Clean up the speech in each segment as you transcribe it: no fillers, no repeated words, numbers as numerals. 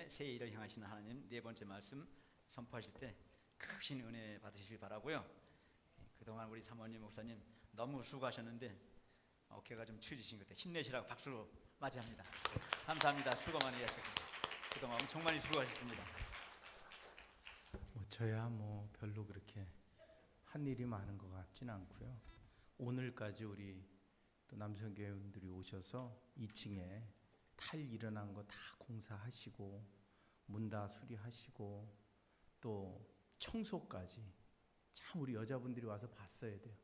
새 일을 향하시는 하나님, 네 번째 말씀 선포하실 때 크신 은혜 받으시길 바라고요. 그동안 우리 사모님, 목사님 너무 수고하셨는데 어깨가 좀 처지신 것 같아요. 힘내시라고 박수로 맞이합니다. 감사합니다. 수고 많이 하셨습니다. 그동안 엄청 많이 수고하셨습니다. 저야 별로 그렇게 한 일이 많은 것 같지는 않고요. 오늘까지 우리 또 남성교회분들이 오셔서 2층에 탈 일어난 거 다 공사하시고 문 다 수리하시고 또 청소까지, 참 우리 여자분들이 와서 봤어야 돼요.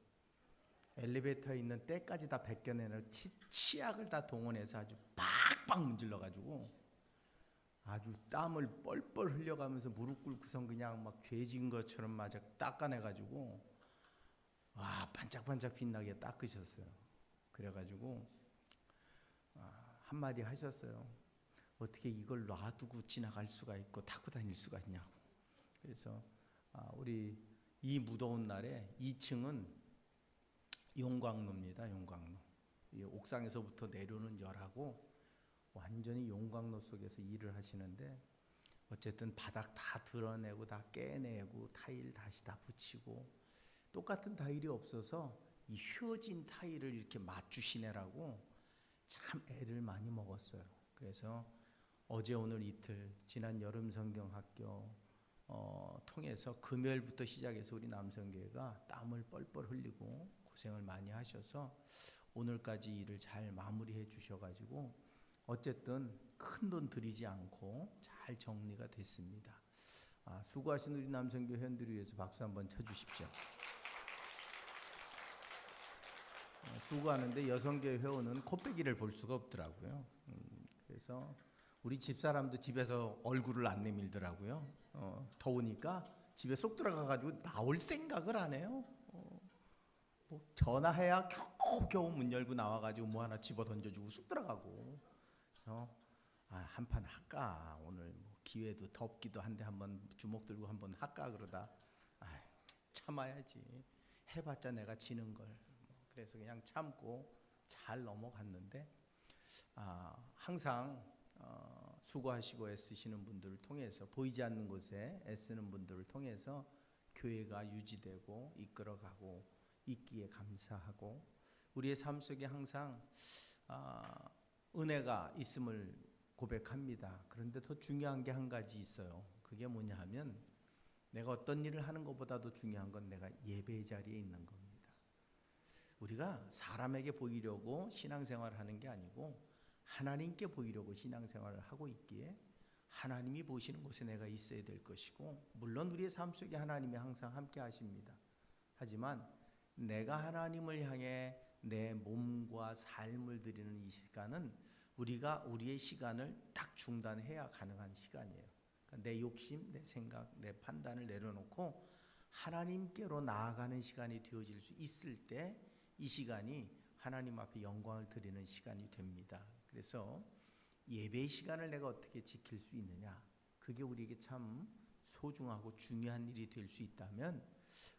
엘리베이터에 있는 때까지 다 벗겨내는 치약을 다 동원해서 아주 빡빡 문질러가지고 아주 땀을 뻘뻘 흘려가면서 무릎 꿇고선 그냥 막 죄진 것처럼 마저 닦아내가지고 와, 반짝반짝 빛나게 닦으셨어요. 그래가지고 한마디 하셨어요. 어떻게 이걸 놔두고 지나갈 수가 있고 타고 다닐 수가 있냐고. 그래서 우리 이 무더운 날에 2층은 용광로입니다. 용광로. 이 옥상에서부터 내려오는 열하고 완전히 용광로 속에서 일을 하시는데, 어쨌든 바닥 다 드러내고 다 깨내고 타일 다시 다 붙이고, 똑같은 타일이 없어서 이 휘어진 타일을 이렇게 맞추시느라고 참 애를 많이 먹었어요. 그래서 어제 오늘 이틀 지난 여름 성경학교 통해서 금요일부터 시작해서 우리 남성교회가 땀을 뻘뻘 흘리고 고생을 많이 하셔서 오늘까지 일을 잘 마무리해 주셔가지고 어쨌든 큰 돈 들이지 않고 잘 정리가 됐습니다. 수고하신 우리 남성교회 회원들을 위해서 박수 한번 쳐주십시오. 수고하는데 여성교회 회원은 코빼기를 볼 수가 없더라고요. 그래서 우리 집사람도 집에서 얼굴을 안 내밀더라고요. 더우니까 집에 쏙 들어가가지고 나올 생각을 안 해요. 전화해야 겨우 문 열고 나와가지고 뭐 하나 집어 던져주고 쑥 들어가고. 그래서 한판 할까, 오늘 기회도 덥기도 한데 한번 주먹 들고 한번 할까 그러다 참아야지, 해봤자 내가 지는 걸. 그래서 그냥 참고 잘 넘어갔는데, 항상 수고하시고 애쓰시는 분들을 통해서, 보이지 않는 곳에 애쓰는 분들을 통해서 교회가 유지되고 이끌어가고 있기에 감사하고, 우리의 삶 속에 항상 은혜가 있음을 고백합니다. 그런데 더 중요한 게 한 가지 있어요. 그게 뭐냐 하면, 내가 어떤 일을 하는 것보다도 중요한 건 내가 예배 자리에 있는 겁니다. 우리가 사람에게 보이려고 신앙생활을 하는 게 아니고 하나님께 보이려고 신앙생활을 하고 있기에 하나님이 보시는 곳에 내가 있어야 될 것이고, 물론 우리의 삶 속에 하나님이 항상 함께 하십니다. 하지만 내가 하나님을 향해 내 몸과 삶을 드리는 이 시간은 우리가 우리의 시간을 딱 중단해야 가능한 시간이에요. 그러니까 내 욕심, 내 생각, 내 판단을 내려놓고 하나님께로 나아가는 시간이 되어질 수 있을 때 이 시간이 하나님 앞에 영광을 드리는 시간이 됩니다. 그래서 예배의 시간을 내가 어떻게 지킬 수 있느냐, 그게 우리에게 참 소중하고 중요한 일이 될 수 있다면,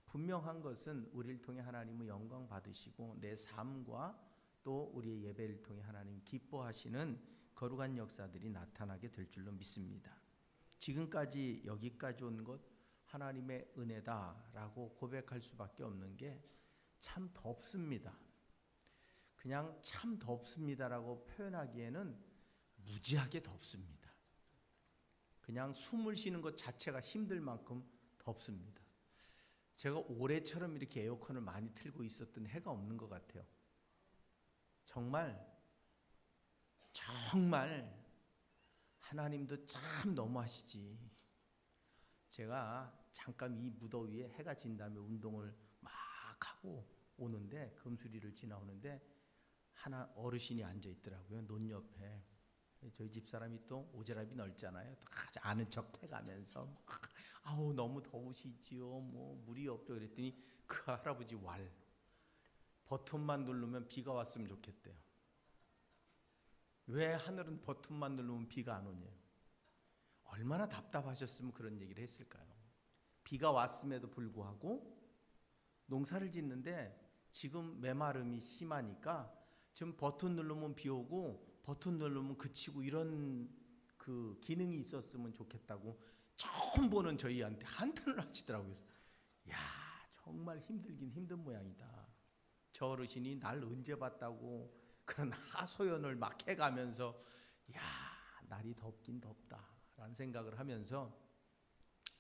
분명한 것은 우리를 통해 하나님의 영광 받으시고 내 삶과 또 우리의 예배를 통해 하나님 기뻐하시는 거룩한 역사들이 나타나게 될 줄로 믿습니다. 지금까지 여기까지 온 것 하나님의 은혜다라고 고백할 수밖에 없는 게 참 덥습니다. 그냥 참 덥습니다라고 표현하기에는 무지하게 덥습니다. 그냥 숨을 쉬는 것 자체가 힘들 만큼 덥습니다. 제가 올해처럼 이렇게 에어컨을 많이 틀고 있었던 해가 없는 것 같아요. 정말 하나님도 참 너무하시지. 제가 잠깐 이 무더위에 해가 진 다음에 운동을 막 하고 오는데, 금수리를 지나오는데 하나 어르신이 앉아 있더라고요, 논 옆에. 저희 집사람이 또 오지랖이 넓잖아요. 아는 척 해가면서 아우 너무 더우시지요, 물이 없죠. 그랬더니 그 할아버지 버튼만 누르면 비가 왔으면 좋겠대요. 왜 하늘은 버튼만 누르면 비가 안 오냐요. 얼마나 답답하셨으면 그런 얘기를 했을까요. 비가 왔음에도 불구하고 농사를 짓는데 지금 메마름이 심하니까 지금 버튼 누르면 비 오고 버튼 누르면 그치고 이런 그 기능이 있었으면 좋겠다고 처음 보는 저희한테 한탄을 하시더라고요. 야, 정말 힘들긴 힘든 모양이다. 저 어르신이 날 언제 봤다고 그런 하소연을 막 해가면서 야, 날이 덥긴 덥다라는 생각을 하면서,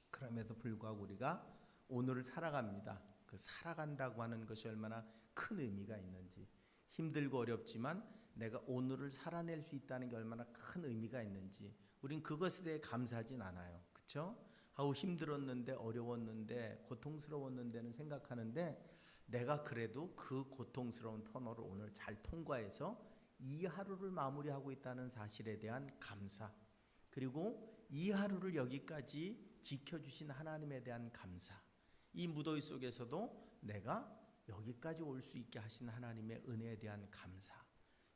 그럼에도 불구하고 우리가 오늘을 살아갑니다. 그 살아간다고 하는 것이 얼마나 큰 의미가 있는지, 힘들고 어렵지만 내가 오늘을 살아낼 수 있다는 게 얼마나 큰 의미가 있는지 우린 그것에 대해 감사하진 않아요. 그렇죠? 아우 힘들었는데 어려웠는데 고통스러웠는데는 생각하는데, 내가 그래도 그 고통스러운 터널을 오늘 잘 통과해서 이 하루를 마무리하고 있다는 사실에 대한 감사, 그리고 이 하루를 여기까지 지켜주신 하나님에 대한 감사, 이 무더위 속에서도 내가 여기까지 올 수 있게 하신 하나님의 은혜에 대한 감사,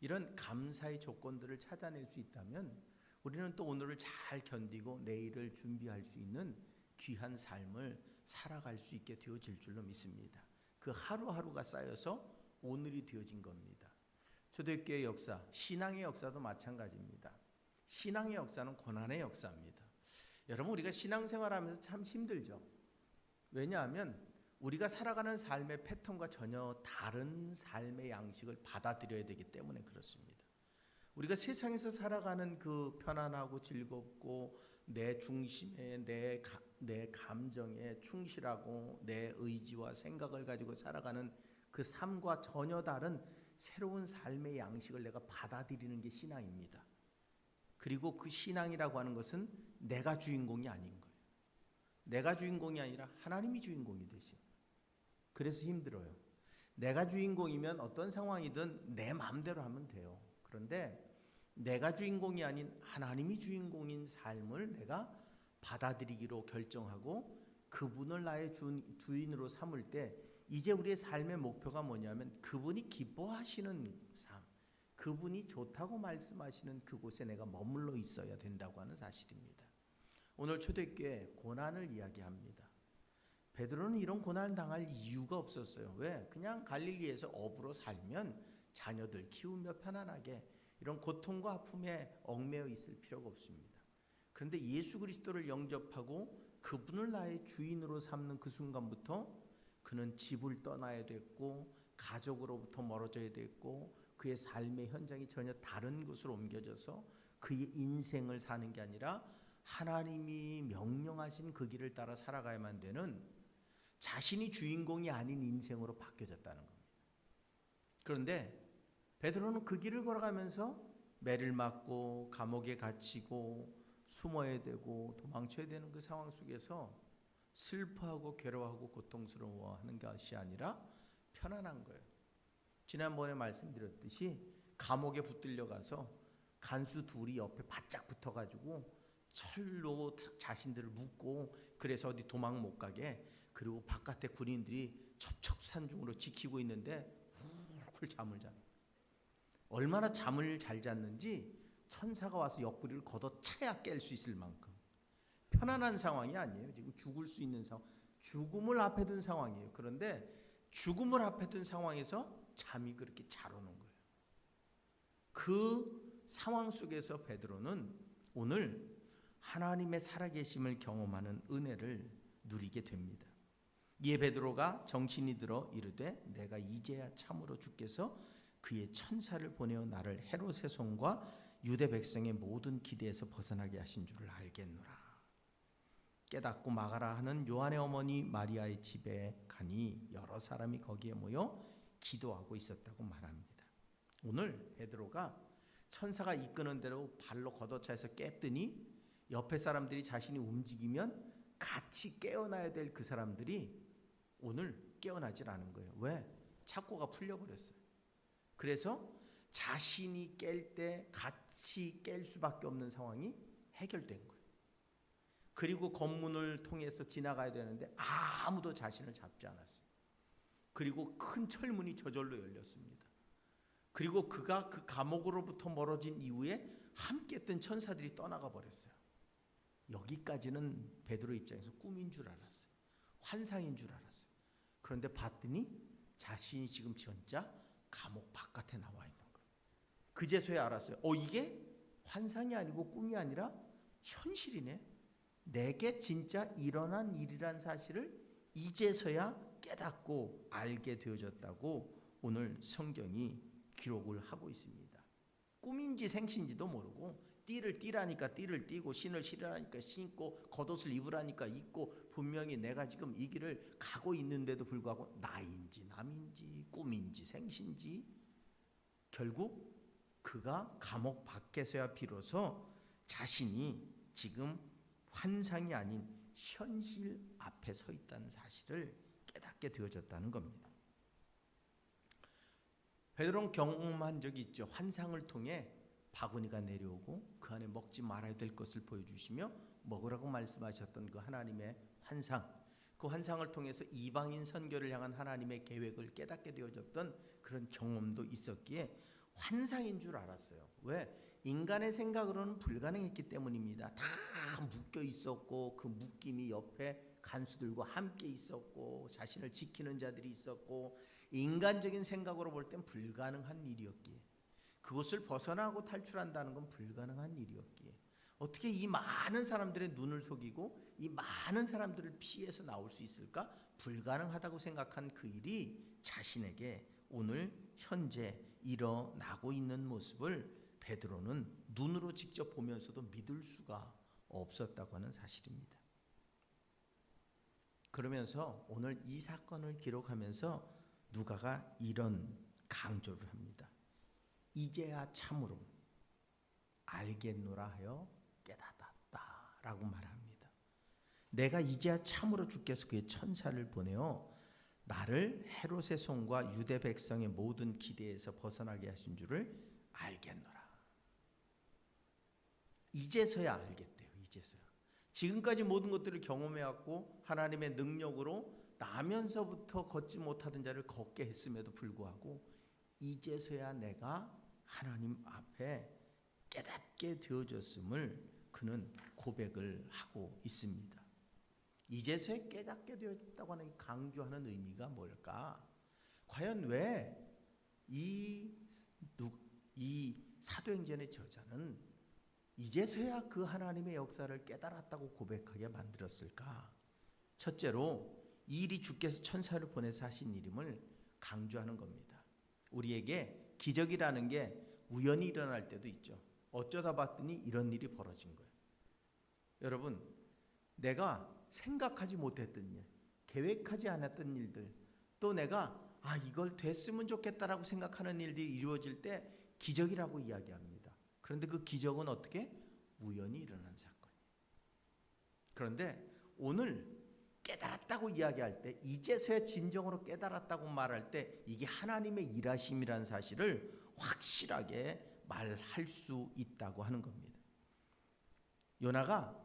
이런 감사의 조건들을 찾아낼 수 있다면 우리는 또 오늘을 잘 견디고 내일을 준비할 수 있는 귀한 삶을 살아갈 수 있게 되어질 줄로 믿습니다. 그 하루하루가 쌓여서 오늘이 되어진 겁니다. 초대교회의 역사, 신앙의 역사도 마찬가지입니다. 신앙의 역사는 고난의 역사입니다. 여러분, 우리가 신앙생활하면서 참 힘들죠. 왜냐하면 우리가 살아가는 삶의 패턴과 전혀 다른 삶의 양식을 받아들여야 되기 때문에 그렇습니다. 우리가 세상에서 살아가는 그 편안하고 즐겁고 내 중심에 내 감정에 충실하고 내 의지와 생각을 가지고 살아가는 그 삶과 전혀 다른 새로운 삶의 양식을 내가 받아들이는 게 신앙입니다. 그리고 그 신앙이라고 하는 것은 내가 주인공이 아닌 거예요. 내가 주인공이 아니라 하나님이 주인공이 되신. 그래서 힘들어요. 내가 주인공이면 어떤 상황이든 내 마음대로 하면 돼요. 그런데 내가 주인공이 아닌 하나님이 주인공인 삶을 내가 받아들이기로 결정하고 그분을 나의 주인으로 삼을 때, 이제 우리의 삶의 목표가 뭐냐면 그분이 기뻐하시는 삶, 그분이 좋다고 말씀하시는 그곳에 내가 머물러 있어야 된다고 하는 사실입니다. 오늘 초대교회 고난을 이야기합니다. 베드로는 이런 고난을 당할 이유가 없었어요. 왜? 그냥 갈릴리에서 어부로 살면 자녀들 키우며 편안하게 이런 고통과 아픔에 얽매여 있을 필요가 없습니다. 그런데 예수 그리스도를 영접하고 그분을 나의 주인으로 삼는 그 순간부터 그는 집을 떠나야 됐고 가족으로부터 멀어져야 됐고 그의 삶의 현장이 전혀 다른 곳으로 옮겨져서 그의 인생을 사는 게 아니라 하나님이 명령하신 그 길을 따라 살아가야만 되는 자신이 주인공이 아닌 인생으로 바뀌어졌다는 겁니다. 그런데 베드로는 그 길을 걸어가면서 매를 맞고 감옥에 갇히고 숨어야 되고 도망쳐야 되는 그 상황 속에서 슬퍼하고 괴로워하고 고통스러워하는 것이 아니라 편안한 거예요. 지난번에 말씀드렸듯이 감옥에 붙들려 가서 간수 둘이 옆에 바짝 붙어가지고 철로 자신들을 묶고, 그래서 어디 도망 못 가게, 그리고 바깥에 군인들이 첩첩산중으로 지키고 있는데 훌훌 잠을 자는, 얼마나 잠을 잘 잤는지 천사가 와서 옆구리를 걷어차야 깰 수 있을 만큼 편안한 상황이 아니에요. 지금 죽을 수 있는 상황, 죽음을 앞에 둔 상황이에요. 그런데 죽음을 앞에 둔 상황에서 잠이 그렇게 잘 오는 거예요. 그 상황 속에서 베드로는 오늘 하나님의 살아계심을 경험하는 은혜를 누리게 됩니다. 이에 베드로가 정신이 들어 이르되 내가 이제야 참으로 주께서 그의 천사를 보내어 나를 헤롯의 손과 유대 백성의 모든 기대에서 벗어나게 하신 줄을 알겠노라. 깨닫고 막아라 하는 요한의 어머니 마리아의 집에 가니 여러 사람이 거기에 모여 기도하고 있었다고 말합니다. 오늘 베드로가 천사가 이끄는 대로 발로 걷어차서 깼더니 옆에 사람들이 자신이 움직이면 같이 깨어나야 될 그 사람들이 오늘 깨어나질 않은 거예요. 왜? 착고가 풀려버렸어요. 그래서 자신이 깰 때 같이 깰 수밖에 없는 상황이 해결된 거예요. 그리고 검문을 통해서 지나가야 되는데 아무도 자신을 잡지 않았어요. 그리고 큰 철문이 저절로 열렸습니다. 그리고 그가 그 감옥으로부터 멀어진 이후에 함께 했던 천사들이 떠나가 버렸어요. 여기까지는 베드로 입장에서 꿈인 줄 알았어요. 환상인 줄 알았어요. 그런데 봤더니 자신이 지금 진짜 감옥 바깥에 나와 있는 거예요. 그제서야 알았어요. 이게 환상이 아니고 꿈이 아니라 현실이네. 내게 진짜 일어난 일이란 사실을 이제서야 깨닫고 알게 되어졌다고 오늘 성경이 기록을 하고 있습니다. 꿈인지 생신지도 모르고 띠를 띠라니까 띠를 띠고 신을 신으라니까 신고 겉옷을 입으라니까 입고 분명히 내가 지금 이 길을 가고 있는데도 불구하고 나인지 남인지 꿈인지 생신지 결국 그가 감옥 밖에서야 비로소 자신이 지금 환상이 아닌 현실 앞에 서 있다는 사실을 깨닫게 되어졌다는 겁니다. 베드로는 경험한 적이 있죠. 환상을 통해 바구니가 내려오고 그 안에 먹지 말아야 될 것을 보여주시며 먹으라고 말씀하셨던 그 하나님의 환상, 그 환상을 통해서 이방인 선교를 향한 하나님의 계획을 깨닫게 되어졌던 그런 경험도 있었기에 환상인 줄 알았어요. 왜? 인간의 생각으로는 불가능했기 때문입니다. 다 묶여 있었고 그 묶임이 옆에 간수들과 함께 있었고 자신을 지키는 자들이 있었고 인간적인 생각으로 볼 땐 불가능한 일이었기에 그것을 벗어나고 탈출한다는 건 불가능한 일이었기에 어떻게 이 많은 사람들의 눈을 속이고 이 많은 사람들을 피해서 나올 수 있을까? 불가능하다고 생각한 그 일이 자신에게 오늘 현재 일어나고 있는 모습을 베드로는 눈으로 직접 보면서도 믿을 수가 없었다고 하는 사실입니다. 그러면서 오늘 이 사건을 기록하면서 누가가 이런 강조를 합니다. 이제야 참으로 알겠노라 하여 깨닫았다라고 말합니다. 내가 이제야 참으로 주께서 그의 천사를 보내어 나를 헤롯의 손과 유대 백성의 모든 기대에서 벗어나게 하신 줄을 알겠노라. 이제서야 알겠대요. 이제서야. 지금까지 모든 것들을 경험해왔고 하나님의 능력으로 나면서부터 걷지 못하던 자를 걷게 했음에도 불구하고 이제서야 내가 하나님 앞에 깨닫게 되어졌음을 그는 고백을 하고 있습니다. 이제서야 깨닫게 되어졌다고 하는 강조하는 의미가 뭘까? 과연 왜 이 사도행전의 저자는 이제서야 그 하나님의 역사를 깨달았다고 고백하게 만들었을까? 첫째로 이 일이 주께서 천사를 보내서 하신 일임을 강조하는 겁니다. 우리에게 기적이라는 게 우연히 일어날 때도 있죠. 어쩌다 봤더니 이런 일이 벌어진 거예요. 여러분, 내가 생각하지 못했던 일, 계획하지 않았던 일들, 또 내가 이걸 됐으면 좋겠다라고 생각하는 일들이 이루어질 때 기적이라고 이야기합니다. 그런데 그 기적은 어떻게? 우연히 일어난 사건이에요. 그런데 오늘 깨달았다고 이야기할 때 이제서야 진정으로 깨달았다고 말할 때 이게 하나님의 일하심이라는 사실을 확실하게 말할 수 있다고 하는 겁니다. 요나가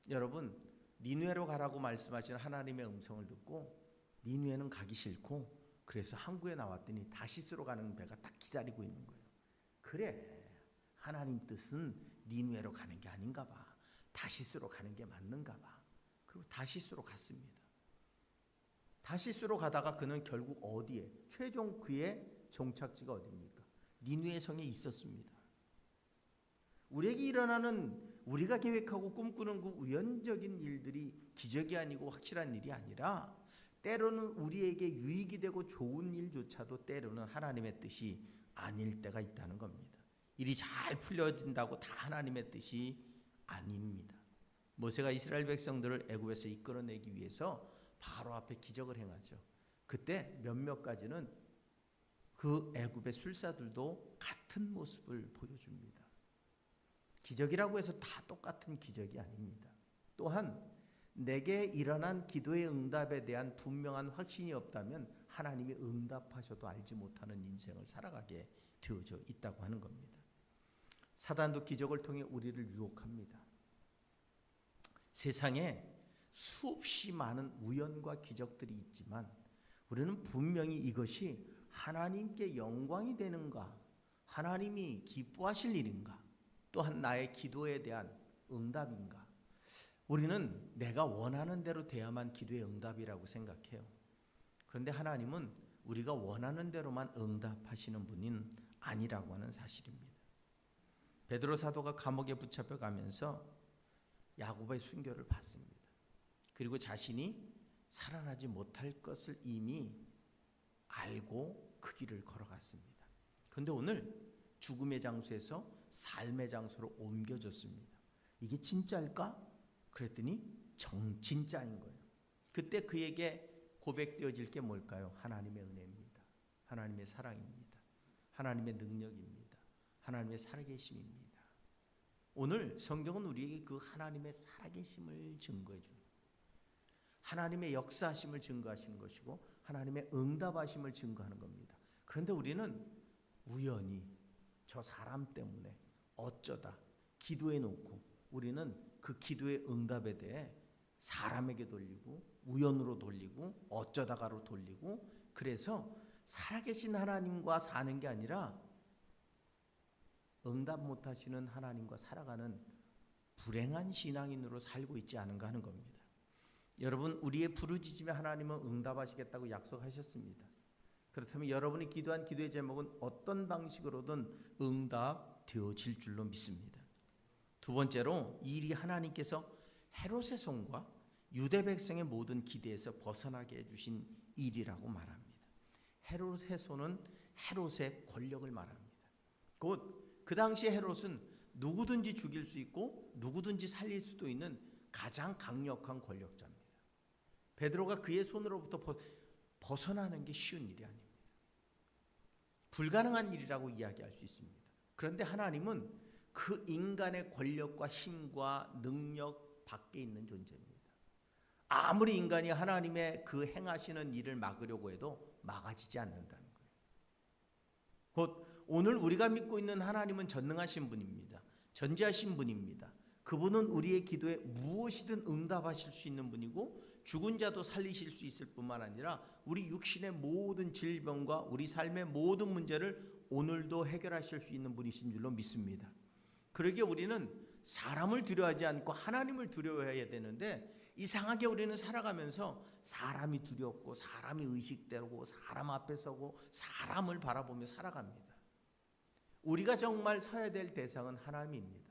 여러분 니느웨로 가라고 말씀하시는 하나님의 음성을 듣고 니느웨는 가기 싫고 그래서 항구에 나왔더니 다시스로 가는 배가 딱 기다리고 있는 거예요. 그래, 하나님 뜻은 니느웨로 가는 게 아닌가 봐. 다시스로 가는 게 맞는가 봐. 그리고 다시스로 갔습니다. 다시스로 가다가 그는 결국 어디에? 최종 그의 종착지가 어디입니까? 니느웨 성에 있었습니다. 우리에게 일어나는 우리가 계획하고 꿈꾸는 그 우연적인 일들이 기적이 아니고 확실한 일이 아니라 때로는 우리에게 유익이 되고 좋은 일조차도 때로는 하나님의 뜻이 아닐 때가 있다는 겁니다. 일이 잘 풀려진다고 다 하나님의 뜻이 아닙니다. 모세가 이스라엘 백성들을 애굽에서 이끌어내기 위해서 바로 앞에 기적을 행하죠. 그때 몇몇 가지는 그 애굽의 술사들도 같은 모습을 보여줍니다. 기적이라고 해서 다 똑같은 기적이 아닙니다. 또한 내게 일어난 기도의 응답에 대한 분명한 확신이 없다면 하나님이 응답하셔도 알지 못하는 인생을 살아가게 되어져 있다고 하는 겁니다. 사단도 기적을 통해 우리를 유혹합니다. 세상에 수없이 많은 우연과 기적들이 있지만 우리는 분명히 이것이 하나님께 영광이 되는가, 하나님이 기뻐하실 일인가, 또한 나의 기도에 대한 응답인가, 우리는 내가 원하는 대로 돼야만 기도의 응답이라고 생각해요. 그런데 하나님은 우리가 원하는 대로만 응답하시는 분은 아니라고 하는 사실입니다. 베드로 사도가 감옥에 붙잡혀 가면서 야고보의 순교를 받습니다. 그리고 자신이 살아나지 못할 것을 이미 알고 그 길을 걸어갔습니다. 그런데 오늘 죽음의 장소에서 삶의 장소로 옮겨졌습니다. 이게 진짜일까? 그랬더니 진짜인 거예요. 그때 그에게 고백되어질 게 뭘까요? 하나님의 은혜입니다. 하나님의 사랑입니다. 하나님의 능력입니다. 하나님의 살아계심입니다. 오늘 성경은 우리에게 그 하나님의 살아계심을 증거해 줍니다. 하나님의 역사하심을 증거하시는 것이고 하나님의 응답하심을 증거하는 겁니다. 그런데 우리는 우연히 저 사람 때문에 어쩌다 기도해 놓고 우리는 그 기도의 응답에 대해 사람에게 돌리고 우연으로 돌리고 어쩌다가로 돌리고 그래서 살아계신 하나님과 사는 게 아니라 응답 못하시는 하나님과 살아가는 불행한 신앙인으로 살고 있지 않은가 하는 겁니다. 여러분, 우리의 부르짖음에 하나님은 응답하시겠다고 약속하셨습니다. 그렇다면 여러분이 기도한 기도의 제목은 어떤 방식으로든 응답되어질 줄로 믿습니다. 두 번째로 이 일이 하나님께서 헤롯의 손과 유대 백성의 모든 기대에서 벗어나게 해주신 일이라고 말합니다. 헤롯의 손은 헤롯의 권력을 말합니다. 곧 그 당시 헤롯은 누구든지 죽일 수 있고 누구든지 살릴 수도 있는 가장 강력한 권력자입니다. 베드로가 그의 손으로부터 벗어나는 게 쉬운 일이 아닙니다. 불가능한 일이라고 이야기할 수 있습니다. 그런데 하나님은 그 인간의 권력과 힘과 능력 밖에 있는 존재입니다. 아무리 인간이 하나님의 그 행하시는 일을 막으려고 해도 막아지지 않는다는 거예요. 곧 오늘 우리가 믿고 있는 하나님은 전능하신 분입니다. 전지하신 분입니다. 그분은 우리의 기도에 무엇이든 응답하실 수 있는 분이고 죽은 자도 살리실 수 있을 뿐만 아니라 우리 육신의 모든 질병과 우리 삶의 모든 문제를 오늘도 해결하실 수 있는 분이신 줄로 믿습니다. 그러기에 우리는 사람을 두려워하지 않고 하나님을 두려워해야 되는데 이상하게 우리는 살아가면서 사람이 두렵고 사람이 의식되고 사람 앞에 서고 사람을 바라보며 살아갑니다. 우리가 정말 서야 될 대상은 하나님입니다.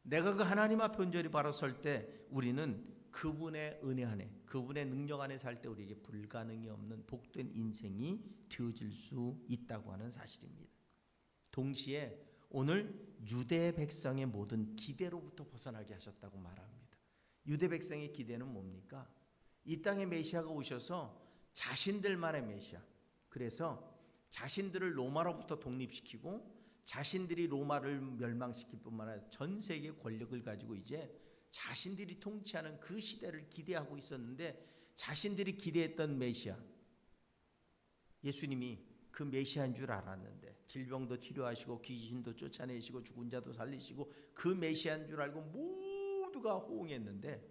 내가 그 하나님 앞에 온전히 바로 설 때 우리는 그분의 은혜 안에 그분의 능력 안에 살 때 우리에게 불가능이 없는 복된 인생이 되어질 수 있다고 하는 사실입니다. 동시에 오늘 유대 백성의 모든 기대로부터 벗어나게 하셨다고 말합니다. 유대 백성의 기대는 뭡니까? 이 땅에 메시아가 오셔서 자신들만의 메시아, 그래서 자신들을 로마로부터 독립시키고 자신들이 로마를 멸망시킬 뿐만 아니라 전 세계 권력을 가지고 이제 자신들이 통치하는 그 시대를 기대하고 있었는데 자신들이 기대했던 메시아 예수님이 그 메시아인 줄 알았는데 질병도 치료하시고 귀신도 쫓아내시고 죽은 자도 살리시고 그 메시아인 줄 알고 모두가 호응했는데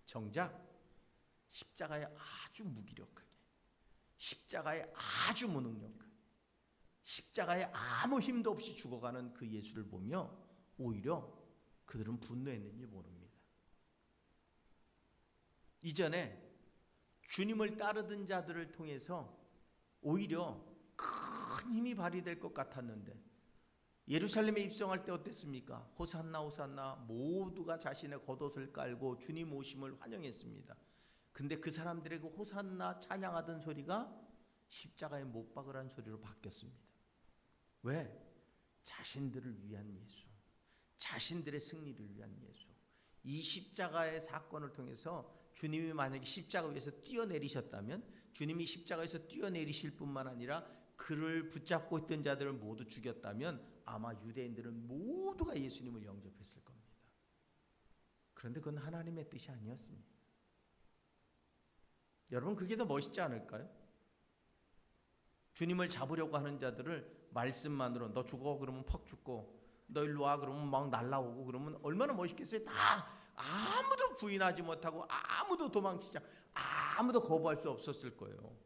정작 십자가에 아주 무기력하게 십자가에 아주 무능력하게 십자가에 아무 힘도 없이 죽어가는 그 예수를 보며 오히려 그들은 분노했는지 모릅니다. 이전에 주님을 따르던 자들을 통해서 오히려 큰 힘이 발휘될 것 같았는데 예루살렘에 입성할 때 어땠습니까? 호산나 호산나 모두가 자신의 겉옷을 깔고 주님 오심을 환영했습니다. 근데 그 사람들의 그 호산나 찬양하던 소리가 십자가에 못 박으라는 소리로 바뀌었습니다. 왜? 자신들을 위한 예수, 자신들의 승리를 위한 예수. 이 십자가의 사건을 통해서 주님이 만약에 십자가 위에서 뛰어내리셨다면 주님이 십자가에서 뛰어내리실 뿐만 아니라 그를 붙잡고 있던 자들을 모두 죽였다면 아마 유대인들은 모두가 예수님을 영접했을 겁니다. 그런데 그건 하나님의 뜻이 아니었습니다. 여러분, 그게 더 멋있지 않을까요? 주님을 잡으려고 하는 자들을 말씀만으로 너 죽어 그러면 퍽 죽고 너 일로 와 그러면 막 날라오고 그러면 얼마나 멋있겠어요? 다 아무도 부인하지 못하고 아무도 도망치지 아무도 거부할 수 없었을 거예요.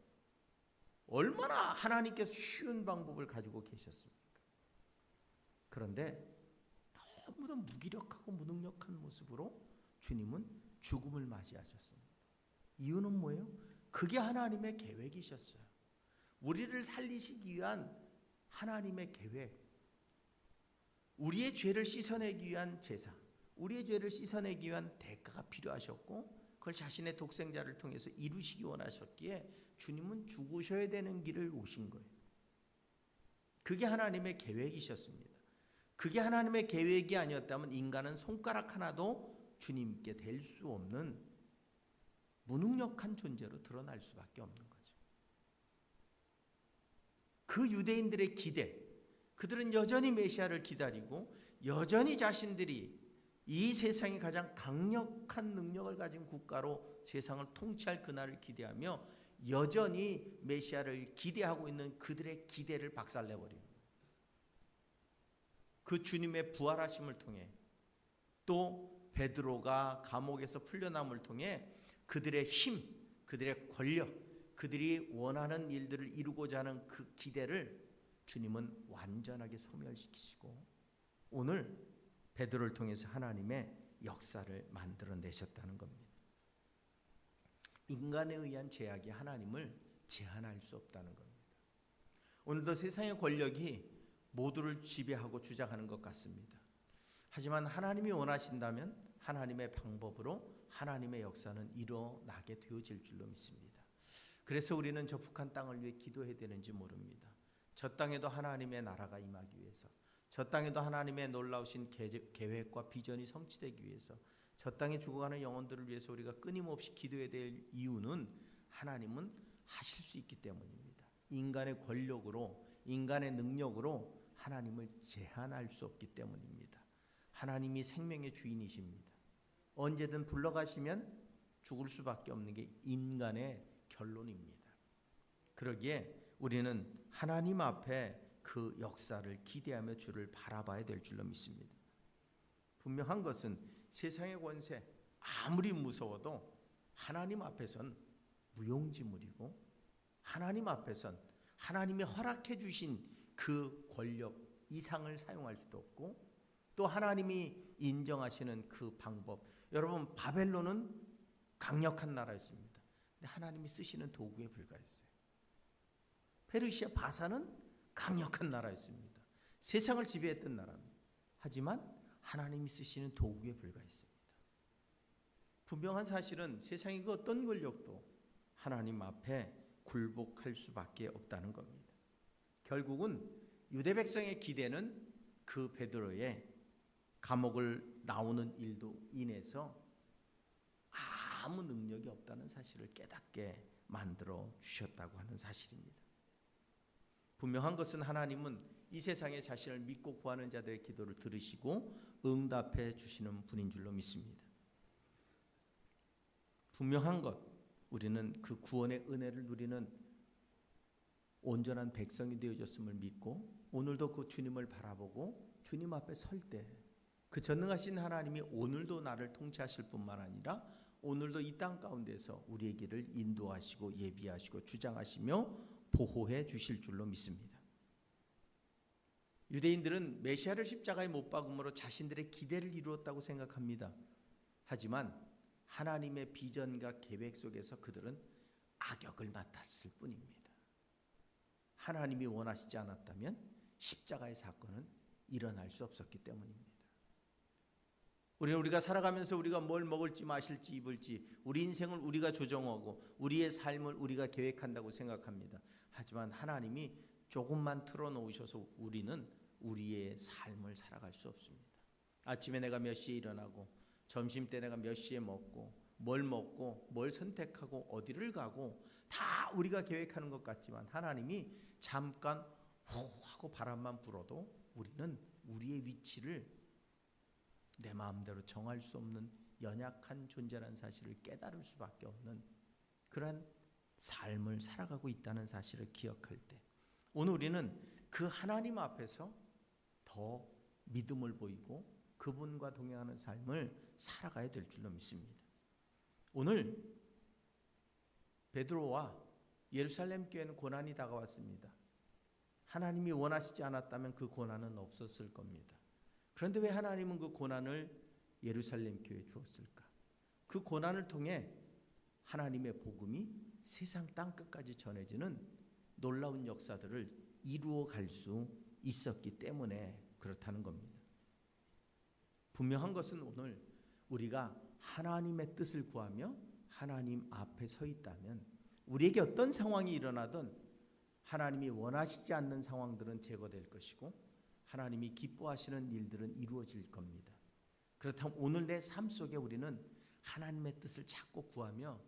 얼마나 하나님께서 쉬운 방법을 가지고 계셨습니까? 그런데 너무나 무기력하고 무능력한 모습으로 주님은 죽음을 맞이하셨습니다. 이유는 뭐예요? 그게 하나님의 계획이셨어요. 우리를 살리시기 위한 하나님의 계획. 우리의 죄를 씻어내기 위한 제사, 우리의 죄를 씻어내기 위한 대가가 필요하셨고 그걸 자신의 독생자를 통해서 이루시기 원하셨기에 주님은 죽으셔야 되는 길을 오신 거예요. 그게 하나님의 계획이셨습니다. 그게 하나님의 계획이 아니었다면 인간은 손가락 하나도 주님께 될 수 없는 무능력한 존재로 드러날 수밖에 없는 거죠. 그 유대인들의 기대, 그들은 여전히 메시아를 기다리고 여전히 자신들이 이 세상에 가장 강력한 능력을 가진 국가로 세상을 통치할 그날을 기대하며 여전히 메시아를 기대하고 있는 그들의 기대를 박살내버리는 거예요. 그 주님의 부활하심을 통해 또 베드로가 감옥에서 풀려남을 통해 그들의 힘, 그들의 권력, 그들이 원하는 일들을 이루고자 하는 그 기대를 주님은 완전하게 소멸시키시고 오늘 베드로를 통해서 하나님의 역사를 만들어내셨다는 겁니다. 인간에 의한 제약이 하나님을 제한할 수 없다는 겁니다. 오늘도 세상의 권력이 모두를 지배하고 주장하는 것 같습니다. 하지만 하나님이 원하신다면 하나님의 방법으로 하나님의 역사는 일어나게 되어질 줄로 믿습니다. 그래서 우리는 저 북한 땅을 위해 기도해야 되는지 모릅니다. 저 땅에도 하나님의 나라가 임하기 위해서, 저 땅에도 하나님의 놀라우신 계획과 비전이 성취되기 위해서, 저 땅에 죽어가는 영혼들을 위해서 우리가 끊임없이 기도해야 될 이유는 하나님은 하실 수 있기 때문입니다. 인간의 권력으로, 인간의 능력으로 하나님을 제한할 수 없기 때문입니다. 하나님이 생명의 주인이십니다. 언제든 불러가시면 죽을 수밖에 없는 게 인간의 결론입니다. 그러기에 우리는 하나님 앞에 그 역사를 기대하며 주를 바라봐야 될 줄로 믿습니다. 분명한 것은 세상의 권세 아무리 무서워도 하나님 앞에선 무용지물이고 하나님 앞에선 하나님이 허락해 주신 그 권력 이상을 사용할 수도 없고 또 하나님이 인정하시는 그 방법, 여러분 바벨론은 강력한 나라였습니다. 근데 하나님이 쓰시는 도구에 불과했어요. 페르시아 바사는 강력한 나라였습니다. 세상을 지배했던 나라입니다. 하지만 하나님이 쓰시는 도구에 불과했습니다. 분명한 사실은 세상의 그 어떤 권력도 하나님 앞에 굴복할 수밖에 없다는 겁니다. 결국은 유대 백성의 기대는 그 베드로의 감옥을 나오는 일도 인해서 아무 능력이 없다는 사실을 깨닫게 만들어 주셨다고 하는 사실입니다. 분명한 것은 하나님은 이 세상에 자신을 믿고 구하는 자들의 기도를 들으시고 응답해 주시는 분인 줄로 믿습니다. 분명한 것, 우리는 그 구원의 은혜를 누리는 온전한 백성이 되어졌음을 믿고 오늘도 그 주님을 바라보고 주님 앞에 설 때 그 전능하신 하나님이 오늘도 나를 통치하실 뿐만 아니라 오늘도 이 땅 가운데서 우리의 길을 인도하시고 예비하시고 주장하시며 보호해 주실 줄로 믿습니다. 유대인들은 메시아를 십자가에 못 박음으로 자신들의 기대를 이루었다고 생각합니다. 하지만 하나님의 비전과 계획 속에서 그들은 악역을 맡았을 뿐입니다. 하나님이 원하시지 않았다면 십자가의 사건은 일어날 수 없었기 때문입니다. 우리가 살아가면서 우리가 뭘 먹을지 마실지 입을지 우리 인생을 우리가 조정하고 우리의 삶을 우리가 계획한다고 생각합니다. 하지만 하나님이 조금만 틀어놓으셔서 우리는 우리의 삶을 살아갈 수 없습니다. 아침에 내가 몇 시에 일어나고 점심때 내가 몇 시에 먹고 뭘 선택하고 어디를 가고 다 우리가 계획하는 것 같지만 하나님이 잠깐 호 하고 바람만 불어도 우리는 우리의 위치를 내 마음대로 정할 수 없는 연약한 존재라는 사실을 깨달을 수밖에 없는 그러한 삶을 살아가고 있다는 사실을 기억할 때 오늘 우리는 그 하나님 앞에서 더 믿음을 보이고 그분과 동행하는 삶을 살아가야 될 줄로 믿습니다. 오늘 베드로와 예루살렘 교회는 고난이 다가왔습니다. 하나님이 원하시지 않았다면 그 고난은 없었을 겁니다. 그런데 왜 하나님은 그 고난을 예루살렘 교회에 주었을까? 그 고난을 통해 하나님의 복음이 세상 땅끝까지 전해지는 놀라운 역사들을 이루어 갈 수 있었기 때문에 그렇다는 겁니다. 분명한 것은 오늘 우리가 하나님의 뜻을 구하며 하나님 앞에 서 있다면 우리에게 어떤 상황이 일어나든 하나님이 원하시지 않는 상황들은 제거될 것이고 하나님이 기뻐하시는 일들은 이루어질 겁니다. 그렇다면 오늘 내 삶 속에 우리는 하나님의 뜻을 찾고 구하며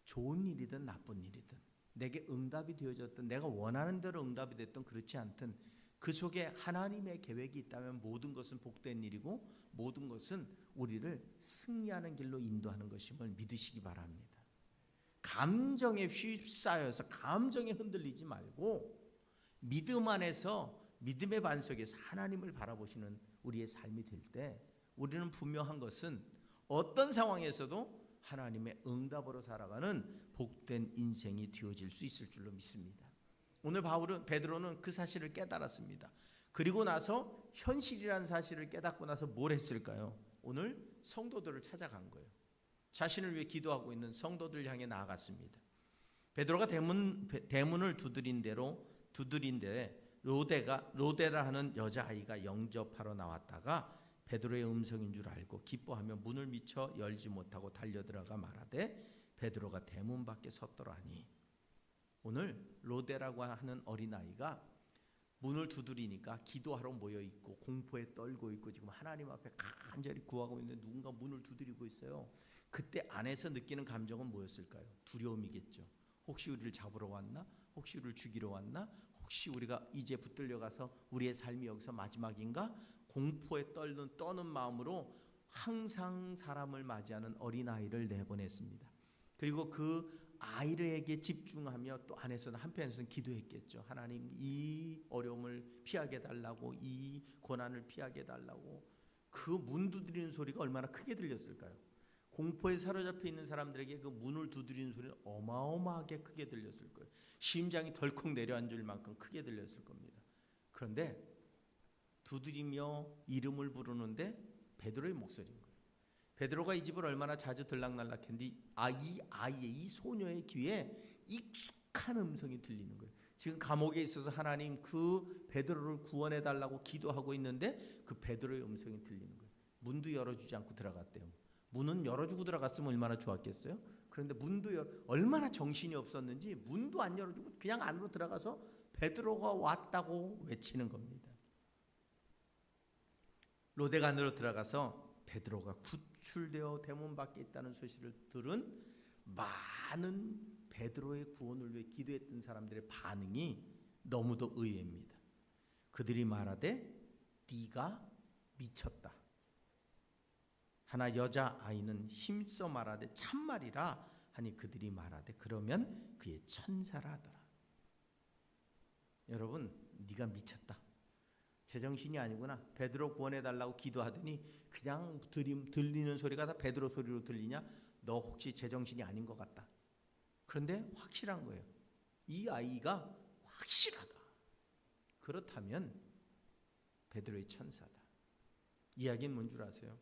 좋은 일이든 나쁜 일이든 내게 응답이 되어졌든 내가 원하는 대로 응답이 됐든 그렇지 않든 그 속에 하나님의 계획이 있다면 모든 것은 복된 일이고 모든 것은 우리를 승리하는 길로 인도하는 것임을 믿으시기 바랍니다. 감정에 휩싸여서 감정에 흔들리지 말고 믿음 안에서 믿음의 반석에서 하나님을 바라보시는 우리의 삶이 될 때 우리는 분명한 것은 어떤 상황에서도 하나님의 응답으로 살아가는 복된 인생이 되어질 수 있을 줄로 믿습니다. 오늘 베드로는 그 사실을 깨달았습니다. 그리고 나서 현실이라는 사실을 깨닫고 나서 뭘 했을까요? 오늘 성도들을 찾아간 거예요. 자신을 위해 기도하고 있는 성도들 향해 나아갔습니다. 베드로가 대문을 두드린데 로데라 하는 여자아이가 영접하러 나왔다가 베드로의 음성인 줄 알고 기뻐하며 문을 미쳐 열지 못하고 달려들어가 말하되 베드로가 대문 밖에 섰더라니. 오늘 로데라고 하는 어린아이가 문을 두드리니까 기도하러 모여있고 공포에 떨고 있고 지금 하나님 앞에 간절히 구하고 있는데 누군가 문을 두드리고 있어요. 그때 안에서 느끼는 감정은 뭐였을까요? 두려움이겠죠. 혹시 우리를 잡으러 왔나? 혹시 우리를 죽이러 왔나? 혹시 우리가 이제 붙들려 가서 우리의 삶이 여기서 마지막인가? 공포에 떠는 마음으로 항상 사람을 맞이하는 어린아이를 내보냈습니다. 그리고 그 아이에게 집중하며 또 안에서는 한편에서는 기도했겠죠. 하나님 이 어려움을 피하게 해달라고, 이 고난을 피하게 해달라고. 그 문 두드리는 소리가 얼마나 크게 들렸을까요? 공포에 사로잡혀 있는 사람들에게 그 문을 두드리는 소리는 어마어마하게 크게 들렸을 거예요. 심장이 덜컥 내려앉을 만큼 크게 들렸을 겁니다. 그런데 두드리며 이름을 부르는데 베드로의 목소리인 거예요. 베드로가 이 집을 얼마나 자주 들락날락했는데 이 아이의, 이 소녀의 귀에 익숙한 음성이 들리는 거예요. 지금 감옥에 있어서 하나님 그 베드로를 구원해달라고 기도하고 있는데 그 베드로의 음성이 들리는 거예요. 문도 열어주지 않고 들어갔대요. 문은 열어주고 들어갔으면 얼마나 좋았겠어요? 그런데 얼마나 정신이 없었는지 문도 안 열어주고 그냥 안으로 들어가서 베드로가 왔다고 외치는 겁니다. 로데가 안으로 들어가서 베드로가 구출되어 대문 밖에 있다는 소식을 들은 많은 베드로의 구원을 위해 기도했던 사람들의 반응이 너무도 의외입니다. 그들이 말하되 네가 미쳤다. 하나 여자아이는 힘써 말하되 참말이라 하니 그들이 말하되 그러면 그의 천사라 하더라. 여러분, 네가 미쳤다. 제정신이 아니구나. 베드로 구원해달라고 기도하더니 그냥 들리는 소리가 다 베드로 소리로 들리냐? 너 혹시 제정신이 아닌 것 같다. 그런데 확실한 거예요. 이 아이가 확실하다. 그렇다면 베드로의 천사다. 이야기는 뭔 줄 아세요?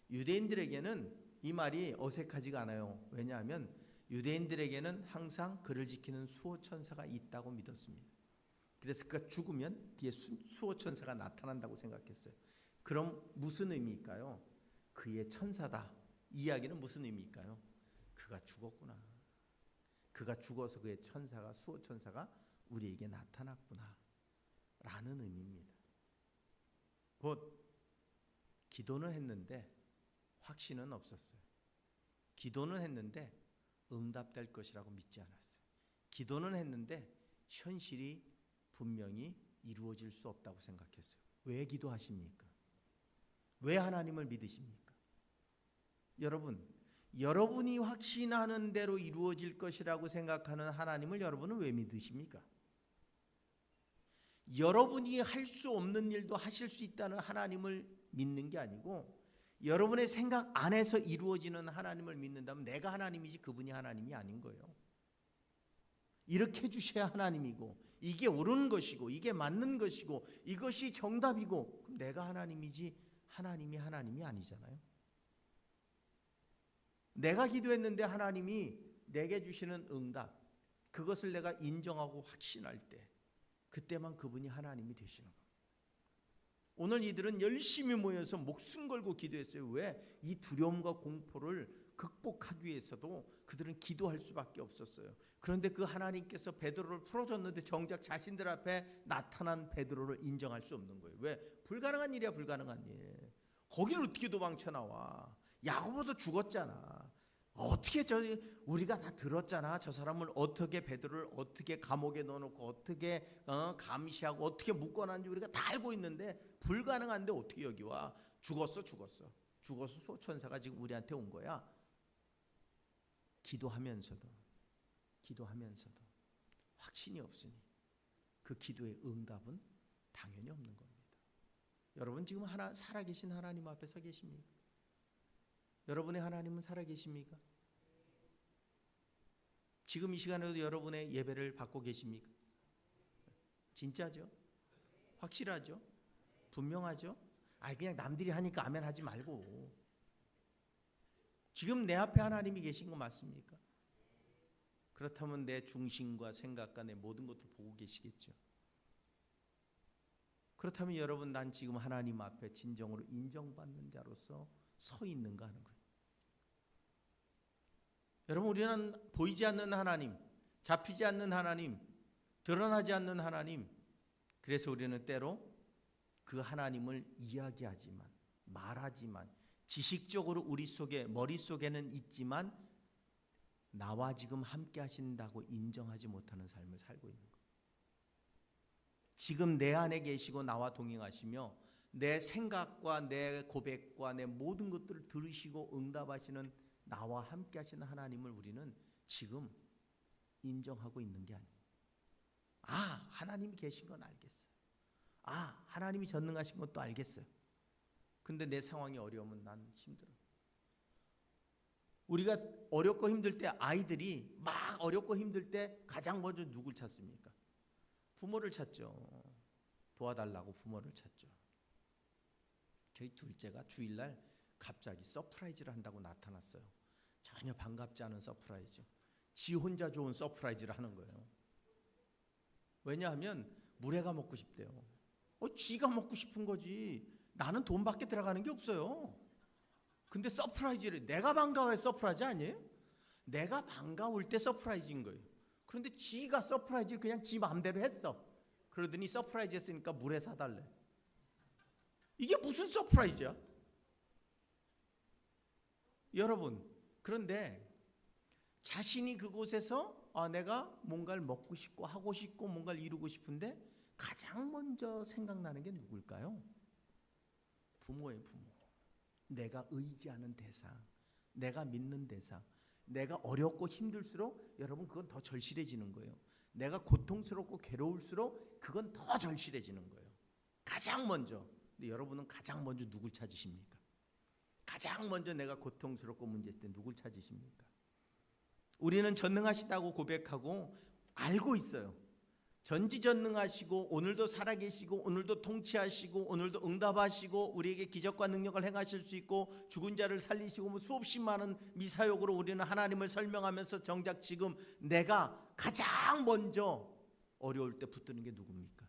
유대인들에게는 이 말이 어색하지가 않아요. 왜냐하면 유대인들에게는 항상 그를 지키는 수호천사가 있다고 믿었습니다. 그래서 그가 죽으면 뒤에 수호천사가 나타난다고 생각했어요. 그럼 무슨 의미일까요? 그의 천사다. 이 이야기는 무슨 의미일까요? 그가 죽었구나. 그가 죽어서 그의 천사가, 수호천사가 우리에게 나타났구나 라는 의미입니다. 곧 기도는 했는데 확신은 없었어요. 기도는 했는데 응답될 것이라고 믿지 않았어요. 기도는 했는데 현실이 분명히 이루어질 수 없다고 생각했어요. 왜 기도하십니까? 왜 하나님을 믿으십니까? 여러분이 확신하는 대로 이루어질 것이라고 생각하는 하나님을 여러분은 왜 믿으십니까? 여러분이 할 수 없는 일도 하실 수 있다는 하나님을 믿는 게 아니고 여러분의 생각 안에서 이루어지는 하나님을 믿는다면 내가 하나님이지 그분이 하나님이 아닌 거예요. 이렇게 해주셔야 하나님이고 이게 옳은 것이고 이게 맞는 것이고 이것이 정답이고 그럼 내가 하나님이지 하나님이 아니잖아요. 내가 기도했는데 하나님이 내게 주시는 응답 그것을 내가 인정하고 확신할 때 그때만 그분이 하나님이 되시는 겁니다. 오늘 이들은 열심히 모여서 목숨 걸고 기도했어요. 왜? 이 두려움과 공포를 극복하기 위해서도 그들은 기도할 수밖에 없었어요. 그런데 그 하나님께서 베드로를 풀어줬는데 정작 자신들 앞에 나타난 베드로를 인정할 수 없는 거예요. 왜? 불가능한 일이야, 불가능한 일. 거기를 어떻게 도망쳐 나와? 야고보도 죽었잖아. 어떻게 우리가 다 들었잖아. 저 사람을 어떻게 베드로를 어떻게 감옥에 넣어놓고 어떻게 감시하고 어떻게 묶어놨는지 우리가 다 알고 있는데 불가능한데 어떻게 여기 와? 죽었어. 죽어서 수호천사가 지금 우리한테 온 거야. 기도하면서도 확신이 없으니 그 기도의 응답은 당연히 없는 겁니다. 여러분 지금 살아계신 하나님 앞에 서 계십니까? 여러분의 하나님은 살아계십니까? 지금 이 시간에도 여러분의 예배를 받고 계십니까? 진짜죠? 확실하죠? 분명하죠? 그냥 남들이 하니까 아멘 하지 말고 지금 내 앞에 하나님이 계신 거 맞습니까? 그렇다면 내 중심과 생각과 내 모든 것을 보고 계시겠죠. 그렇다면 여러분 난 지금 하나님 앞에 진정으로 인정받는 자로서 서 있는가 하는 거예요. 여러분 우리는 보이지 않는 하나님, 잡히지 않는 하나님, 드러나지 않는 하나님, 그래서 우리는 때로 그 하나님을 이야기하지만 말하지만 지식적으로 우리 속에 머릿속에는 있지만 나와 지금 함께 하신다고 인정하지 못하는 삶을 살고 있는 거예요. 지금 내 안에 계시고 나와 동행하시며 내 생각과 내 고백과 내 모든 것들을 들으시고 응답하시는 나와 함께 하시는 하나님을 우리는 지금 인정하고 있는 게 아니에요. 하나님이 계신 건 알겠어요. 하나님이 전능하신 것도 알겠어요. 근데 내 상황이 어려우면 난 힘들어. 우리가 어렵고 힘들 때 아이들이 막 어렵고 힘들 때 가장 먼저 누굴 찾습니까? 부모를 찾죠. 도와달라고 부모를 찾죠. 저희 둘째가 주일날 갑자기 서프라이즈를 한다고 나타났어요. 전혀 반갑지 않은 서프라이즈. 지 혼자 좋은 서프라이즈를 하는 거예요. 왜냐하면 물회가 먹고 싶대요. 지가 먹고 싶은 거지. 나는 돈 밖에 들어가는 게 없어요. 근데 서프라이즈를 내가 반가워야 서프라이즈 아니에요? 내가 반가울 때 서프라이즈인 거예요. 그런데 지가 서프라이즈를 그냥 지 마음대로 했어. 그러더니 서프라이즈 했으니까 물회 사달래. 이게 무슨 서프라이즈야? 여러분, 그런데 자신이 그곳에서 내가 뭔가를 먹고 싶고 하고 싶고 뭔가를 이루고 싶은데 가장 먼저 생각나는 게 누굴까요? 부모예요, 부모. 내가 의지하는 대상, 내가 믿는 대상. 내가 어렵고 힘들수록 여러분 그건 더 절실해지는 거예요. 내가 고통스럽고 괴로울수록 그건 더 절실해지는 거예요. 가장 먼저. 근데 여러분은 가장 먼저 누굴 찾으십니까? 가장 먼저 내가 고통스럽고 문제일 때 누굴 찾으십니까? 우리는 전능하시다고 고백하고 알고 있어요. 전지전능하시고 오늘도 살아계시고 오늘도 통치하시고 오늘도 응답하시고 우리에게 기적과 능력을 행하실 수 있고 죽은 자를 살리시고 수없이 많은 미사역으로 우리는 하나님을 설명하면서 정작 지금 내가 가장 먼저 어려울 때 붙드는 게 누굽니까?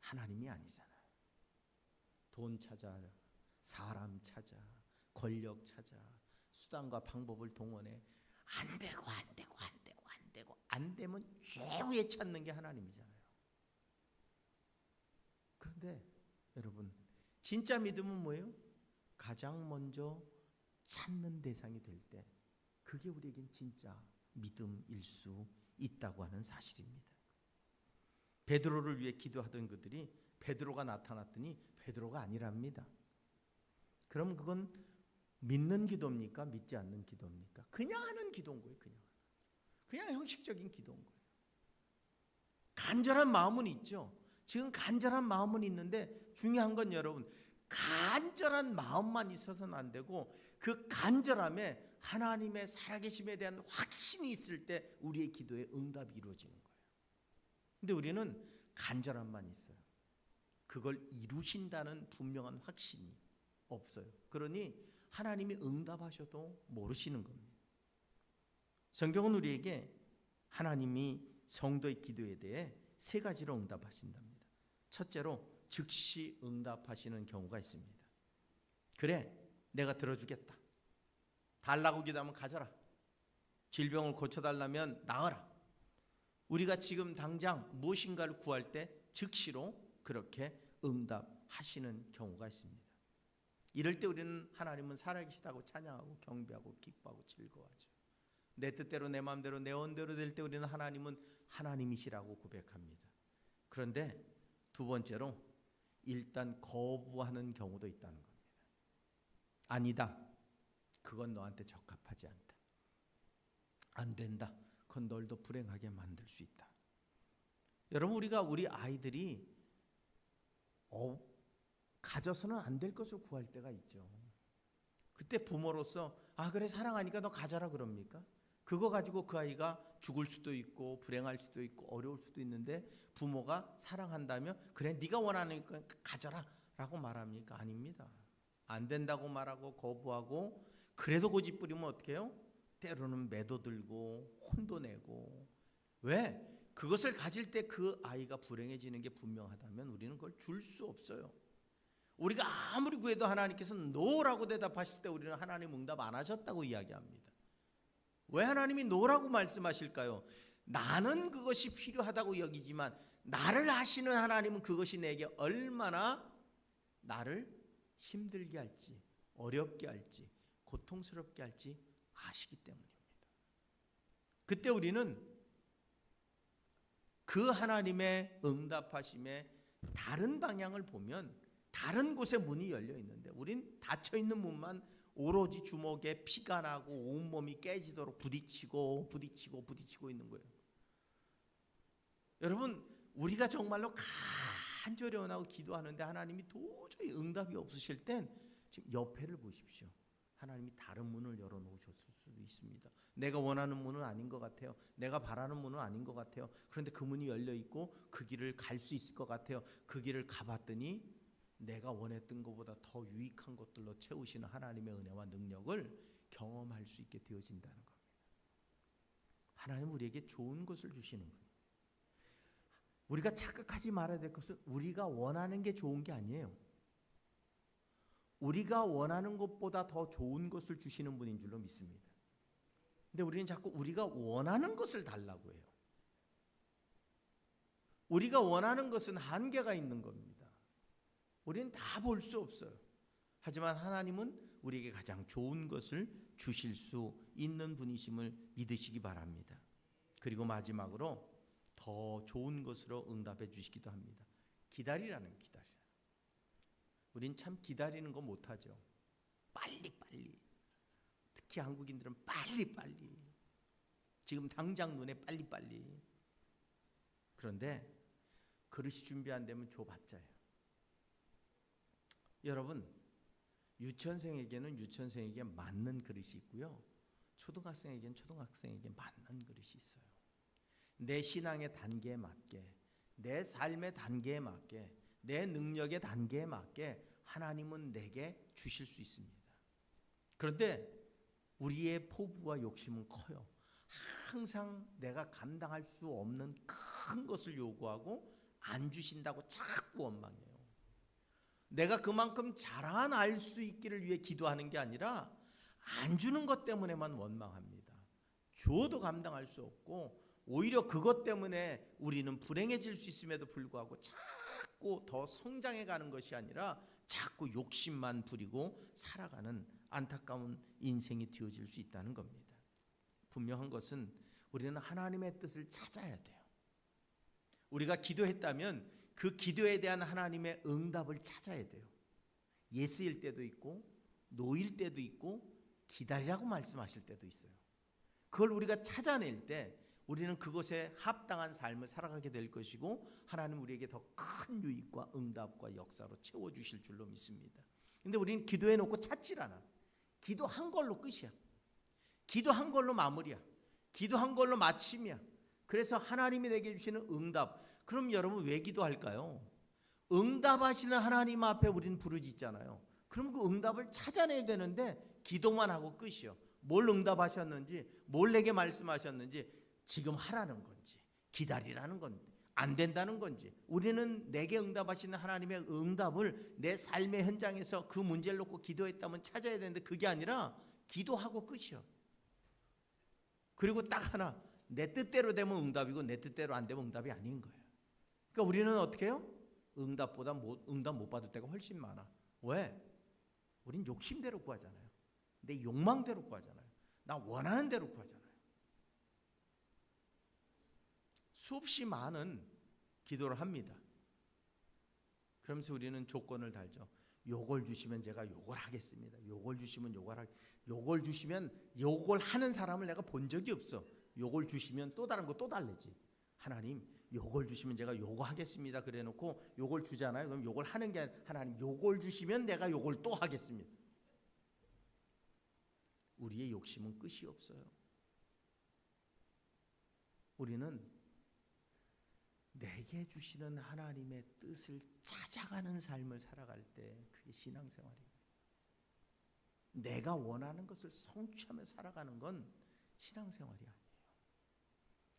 하나님이 아니잖아요. 돈 찾아, 사람 찾아, 권력 찾아, 수단과 방법을 동원해 안 되면 최후에 찾는 게 하나님이잖아요. 그런데 여러분 진짜 믿음은 뭐예요? 가장 먼저 찾는 대상이 될 때 그게 우리에겐 진짜 믿음일 수 있다고 하는 사실입니다. 베드로를 위해 기도하던 그들이 베드로가 나타났더니 베드로가 아니랍니다. 그럼 그건 믿는 기도입니까? 믿지 않는 기도입니까? 그냥 하는 기도인 거예요. 그냥 형식적인 기도인 거예요. 간절한 마음은 있죠. 지금 간절한 마음은 있는데 중요한 건 여러분 간절한 마음만 있어서는 안 되고 그 간절함에 하나님의 살아계심에 대한 확신이 있을 때 우리의 기도에 응답이 이루어지는 거예요. 근데 우리는 간절함만 있어요. 그걸 이루신다는 분명한 확신이 없어요. 그러니 하나님이 응답하셔도 모르시는 겁니다. 성경은 우리에게 하나님이 성도의 기도에 대해 세 가지로 응답하신답니다. 첫째로 즉시 응답하시는 경우가 있습니다. 그래, 내가 들어주겠다. 달라고 기도하면 가져라. 질병을 고쳐달라면 나으라. 우리가 지금 당장 무엇인가를 구할 때 즉시로 그렇게 응답하시는 경우가 있습니다. 이럴 때 우리는 하나님은 살아계시다고 찬양하고 경배하고 기뻐하고 즐거워하죠. 내 뜻대로 내 마음대로 내 원대로 될 때 우리는 하나님은 하나님이시라고 고백합니다. 그런데 두 번째로 일단 거부하는 경우도 있다는 겁니다. 아니다. 그건 너한테 적합하지 않다. 안 된다. 그건 널 더 불행하게 만들 수 있다. 여러분, 우리 아이들이 가져서는 안 될 것을 구할 때가 있죠. 그때 부모로서 그래 사랑하니까 너 가져라 그럽니까? 그거 가지고 그 아이가 죽을 수도 있고 불행할 수도 있고 어려울 수도 있는데 부모가 사랑한다면 그래 네가 원하니까 가져라 라고 말합니까? 아닙니다. 안 된다고 말하고 거부하고 그래도 고집 부리면 어떻게 해요? 때로는 매도 들고 혼도 내고. 왜? 그것을 가질 때 그 아이가 불행해지는 게 분명하다면 우리는 그걸 줄 수 없어요. 우리가 아무리 구해도 하나님께서 노라고 대답하실 때 우리는 하나님 응답 안 하셨다고 이야기합니다. 왜 하나님이 노라고 말씀하실까요? 나는 그것이 필요하다고 여기지만 나를 아시는 하나님은 그것이 내게 얼마나 나를 힘들게 할지 어렵게 할지 고통스럽게 할지 아시기 때문입니다. 그때 우리는 그 하나님의 응답하심에 다른 방향을 보면 다른 곳에 문이 열려 있는데 우린 닫혀 있는 문만 오로지 주먹에 피가 나고 온몸이 깨지도록 부딪히고 있는 거예요. 여러분, 우리가 정말로 간절히 원하고 기도하는데 하나님이 도저히 응답이 없으실 땐 지금 옆에를 보십시오. 하나님이 다른 문을 열어놓으셨을 수도 있습니다. 내가 원하는 문은 아닌 것 같아요. 내가 바라는 문은 아닌 것 같아요. 그런데 그 문이 열려있고 그 길을 갈 수 있을 것 같아요. 그 길을 가봤더니 내가 원했던 것보다 더 유익한 것들로 채우시는 하나님의 은혜와 능력을 경험할 수 있게 되어진다는 겁니다. 하나님은 우리에게 좋은 것을 주시는 거예요. 우리가 착각하지 말아야 될 것은 우리가 원하는 게 좋은 게 아니에요. 우리가 원하는 것보다 더 좋은 것을 주시는 분인 줄로 믿습니다. 근데 우리는 자꾸 우리가 원하는 것을 달라고 해요. 우리가 원하는 것은 한계가 있는 겁니다. 우리는 다 볼 수 없어요. 하지만 하나님은 우리에게 가장 좋은 것을 주실 수 있는 분이심을 믿으시기 바랍니다. 그리고 마지막으로 더 좋은 것으로 응답해 주시기도 합니다. 기다리라는 기다리라. 우린 참 기다리는 거 못하죠. 빨리빨리. 특히 한국인들은 빨리빨리. 지금 당장 눈에 빨리빨리. 그런데 그릇이 준비 안 되면 줘봤자요. 여러분, 유치원생에게는 유치원생에게 맞는 그릇이 있고요. 초등학생에게는 초등학생에게 맞는 그릇이 있어요. 내 신앙의 단계에 맞게, 내 삶의 단계에 맞게, 내 능력의 단계에 맞게 하나님은 내게 주실 수 있습니다. 그런데 우리의 포부와 욕심은 커요. 항상 내가 감당할 수 없는 큰 것을 요구하고 안 주신다고 자꾸 원망해요. 내가 그만큼 자라날 수 있기를 위해 기도하는 게 아니라 안 주는 것 때문에만 원망합니다. 줘도 감당할 수 없고 오히려 그것 때문에 우리는 불행해질 수 있음에도 불구하고 자꾸 더 성장해 가는 것이 아니라 자꾸 욕심만 부리고 살아가는 안타까운 인생이 되어질 수 있다는 겁니다. 분명한 것은 우리는 하나님의 뜻을 찾아야 돼요. 우리가 기도했다면 그 기도에 대한 하나님의 응답을 찾아야 돼요. 예스일 때도 있고 노일 때도 있고 기다리라고 말씀하실 때도 있어요. 그걸 우리가 찾아낼 때 우리는 그것에 합당한 삶을 살아가게 될 것이고 하나님 우리에게 더 큰 유익과 응답과 역사로 채워주실 줄로 믿습니다. 근데 우리는 기도해놓고 찾질 않아. 기도한 걸로 끝이야. 기도한 걸로 마무리야. 기도한 걸로 마침이야. 그래서 하나님이 내게 주시는 응답, 그럼 여러분 왜 기도할까요? 응답하시는 하나님 앞에 우리는 부르짖잖아요. 그럼 그 응답을 찾아내야 되는데 기도만 하고 끝이요. 뭘 응답하셨는지, 뭘 내게 말씀하셨는지, 지금 하라는 건지, 기다리라는 건지 안 된다는 건지, 우리는 내게 응답하시는 하나님의 응답을 내 삶의 현장에서 그 문제를 놓고 기도했다면 찾아야 되는데 그게 아니라 기도하고 끝이요. 그리고 딱 하나, 내 뜻대로 되면 응답이고 내 뜻대로 안 되면 응답이 아닌 거예요. 그러니까 우리는 어떻게 해요? 응답보다 응답 못 받을 때가 훨씬 많아. 왜? 우린 욕심대로 구하잖아요. 내 욕망대로 구하잖아요. 나 원하는 대로 구하잖아요. 수없이 많은 기도를 합니다. 그러면서 우리는 조건을 달죠. 요걸 주시면 제가 요걸 하겠습니다. 요걸 주시면 요걸 주시면 요걸 하는 사람을 내가 본 적이 없어. 요걸 주시면 또 다른 거 또 달래지. 하나님, 요걸 주시면 제가 요거 하겠습니다. 그래 놓고 요걸 주잖아요. 그럼 요걸 하는 게 아니라 하나님, 요걸 주시면 내가 요걸 또 하겠습니다. 우리의 욕심은 끝이 없어요. 우리는 내게 주시는 하나님의 뜻을 찾아가는 삶을 살아갈 때 그게 신앙생활입니다. 내가 원하는 것을 성취하며 살아가는 건 신앙생활이 아니에요.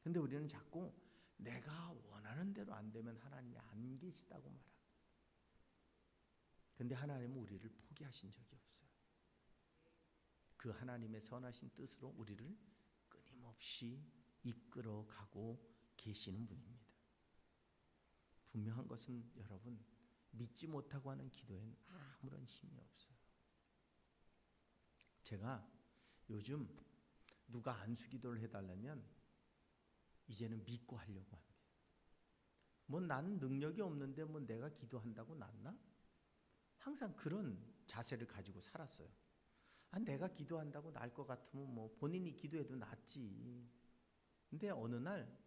근데 우리는 자꾸 내가 원하는 대로 안 되면 하나님이 안 계시다고 말합니다. 근데 하나님은 우리를 포기하신 적이 없어요. 그 하나님의 선하신 뜻으로 우리를 끊임없이 이끌어가고 계시는 분입니다. 분명한 것은 여러분, 믿지 못하고 하는 기도에는 아무런 힘이 없어요. 제가 요즘 누가 안수기도를 해달라면 이제는 믿고 하려고 합니다. 뭐 나는 능력이 없는데 뭐 내가 기도한다고 낫나? 항상 그런 자세를 가지고 살았어요. 내가 기도한다고 나을 것 같으면 뭐 본인이 기도해도 낫지. 근데 어느 날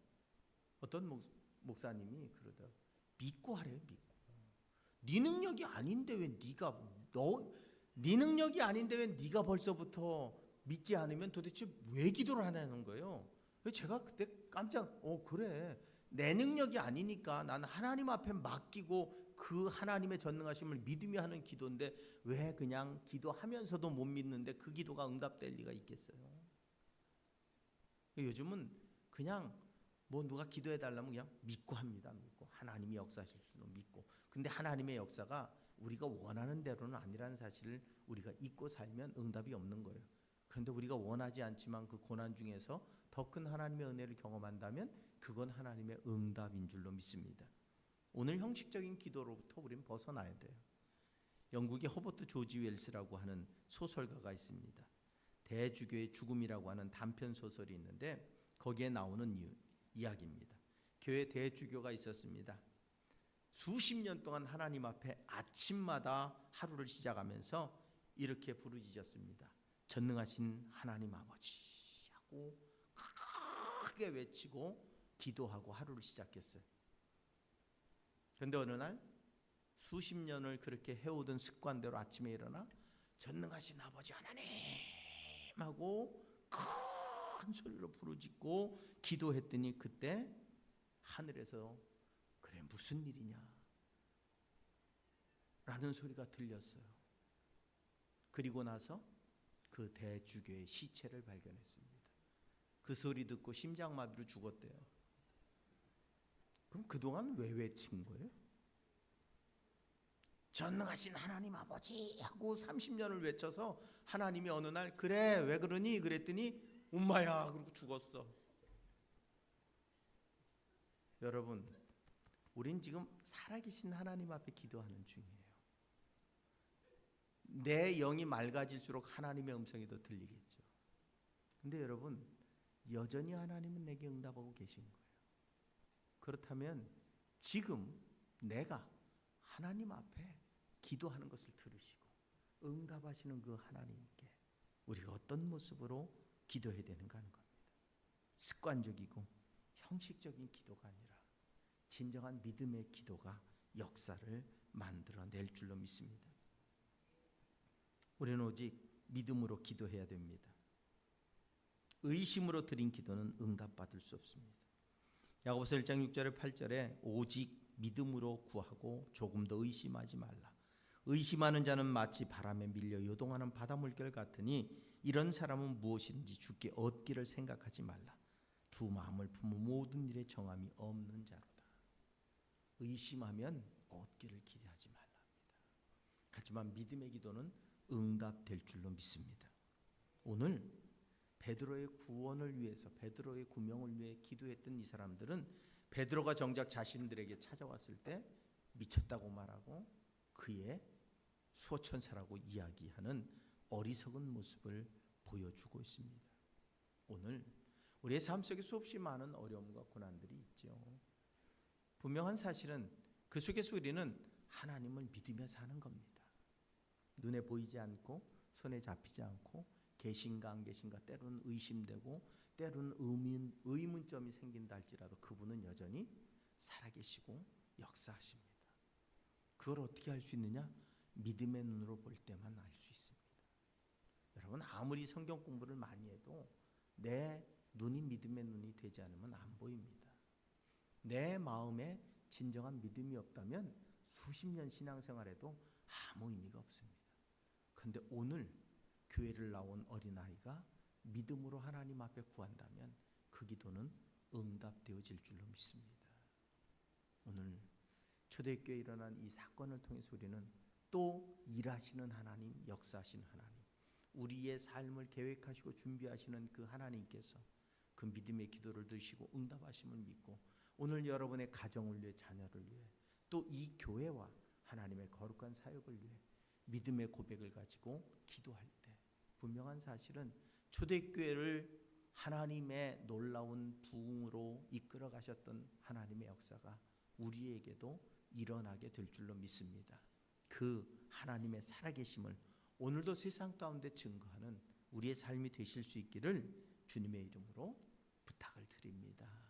어떤 목사님이 그러더라고요. 믿고 하래요. 믿고. 네 능력이 아닌데 왜 네 능력이 아닌데 왜 네가 벌써부터 믿지 않으면 도대체 왜 기도를 하냐는 거예요. 제가 그때 깜짝 그래. 내 능력이 아니니까 나는 하나님 앞에 맡기고 그 하나님의 전능하심을 믿으며 하는 기도인데 왜 그냥 기도하면서도 못 믿는데 그 기도가 응답될 리가 있겠어요. 요즘은 그냥 뭐 누가 기도해 달라면 그냥 믿고 합니다. 믿고 하나님이 역사하실 줄로 믿고. 근데 하나님의 역사가 우리가 원하는 대로는 아니라는 사실을 우리가 잊고 살면 응답이 없는 거예요. 그런데 우리가 원하지 않지만 그 고난 중에서 더 큰 하나님의 은혜를 경험한다면 그건 하나님의 응답인 줄로 믿습니다. 오늘 형식적인 기도로부터 우리는 벗어나야 돼요. 영국의 허버트 조지 웰스라고 하는 소설가가 있습니다. 대주교의 죽음이라고 하는 단편 소설이 있는데 거기에 나오는 이야기입니다. 교회 대주교가 있었습니다. 수십 년 동안 하나님 앞에 아침마다 하루를 시작하면서 이렇게 부르짖었습니다. 전능하신 하나님 아버지 하고 크게 외치고 기도하고 하루를 시작했어요. 그런데 어느 날 수십 년을 그렇게 해오던 습관대로 아침에 일어나 전능하신 아버지 하나님 하고 큰 소리로 부르짖고 기도했더니 그때 하늘에서 그래 무슨 일이냐 라는 소리가 들렸어요. 그리고 나서 그 대주교의 시체를 발견했습니다. 그 소리 듣고 심장마비로 죽었대요. 그럼 그동안 왜 외친 거예요? 전능하신 하나님 아버지 하고 30년을 외쳐서 하나님이 어느 날 그래 왜 그러니 그랬더니 엄마야 그러고 죽었어. 여러분, 우린 지금 살아계신 하나님 앞에 기도하는 중이에요. 내 영이 맑아질수록 하나님의 음성이 더 들리겠죠. 근데 여러분, 여전히 하나님은 내게 응답하고 계신 거예요. 그렇다면 지금 내가 하나님 앞에 기도하는 것을 들으시고 응답하시는 그 하나님께 우리가 어떤 모습으로 기도해야 되는가 하는 겁니다. 습관적이고 형식적인 기도가 아니라 진정한 믿음의 기도가 역사를 만들어낼 줄로 믿습니다. 우리는 오직 믿음으로 기도해야 됩니다. 의심으로 드린 기도는 응답받을 수 없습니다. 야고보서 1장 6절에 8절에 오직 믿음으로 구하고 조금 더 의심하지 말라. 의심하는 자는 마치 바람에 밀려 요동하는 바다 물결 같으니 이런 사람은 무엇이든지 주께 얻기를 생각하지 말라. 두 마음을 품어 모든 일에 정함이 없는 자로다. 의심하면 얻기를 기대하지 말랍니다. 하지만 믿음의 기도는 응답될 줄로 믿습니다. 오늘 베드로의 구원을 위해서, 베드로의 구명을 위해 기도했던 이 사람들은 베드로가 정작 자신들에게 찾아왔을 때 미쳤다고 말하고 그의 수호천사라고 이야기하는 어리석은 모습을 보여주고 있습니다. 오늘 우리의 삶 속에 수없이 많은 어려움과 고난들이 있죠. 분명한 사실은 그 속에서 우리는 하나님을 믿으며 사는 겁니다. 눈에 보이지 않고 손에 잡히지 않고 계신가 안 계신가 때로는 의심되고 때로는 의문점이 생긴다 할지라도 그분은 여전히 살아계시고 역사하십니다. 그걸 어떻게 할 수 있느냐? 믿음의 눈으로 볼 때만 알 수 있습니다. 여러분 아무리 성경 공부를 많이 해도 내 눈이 믿음의 눈이 되지 않으면 안 보입니다. 내 마음에 진정한 믿음이 없다면 수십 년 신앙생활에도 아무 의미가 없습니다. 그런데 오늘 교회를 나온 어린아이가 믿음으로 하나님 앞에 구한다면 그 기도는 응답되어질 줄로 믿습니다. 오늘 초대교회에 일어난 이 사건을 통해서 우리는 또 일하시는 하나님, 역사하시는 하나님, 우리의 삶을 계획하시고 준비하시는 그 하나님께서 그 믿음의 기도를 들으시고 응답하심을 믿고 오늘 여러분의 가정을 위해, 자녀를 위해, 또 이 교회와 하나님의 거룩한 사역을 위해 믿음의 고백을 가지고 기도할 때 분명한 사실은 초대교회를 하나님의 놀라운 부흥으로 이끌어 가셨던 하나님의 역사가 우리에게도 일어나게 될 줄로 믿습니다. 그 하나님의 살아계심을 오늘도 세상 가운데 증거하는 우리의 삶이 되실 수 있기를 주님의 이름으로 부탁을 드립니다.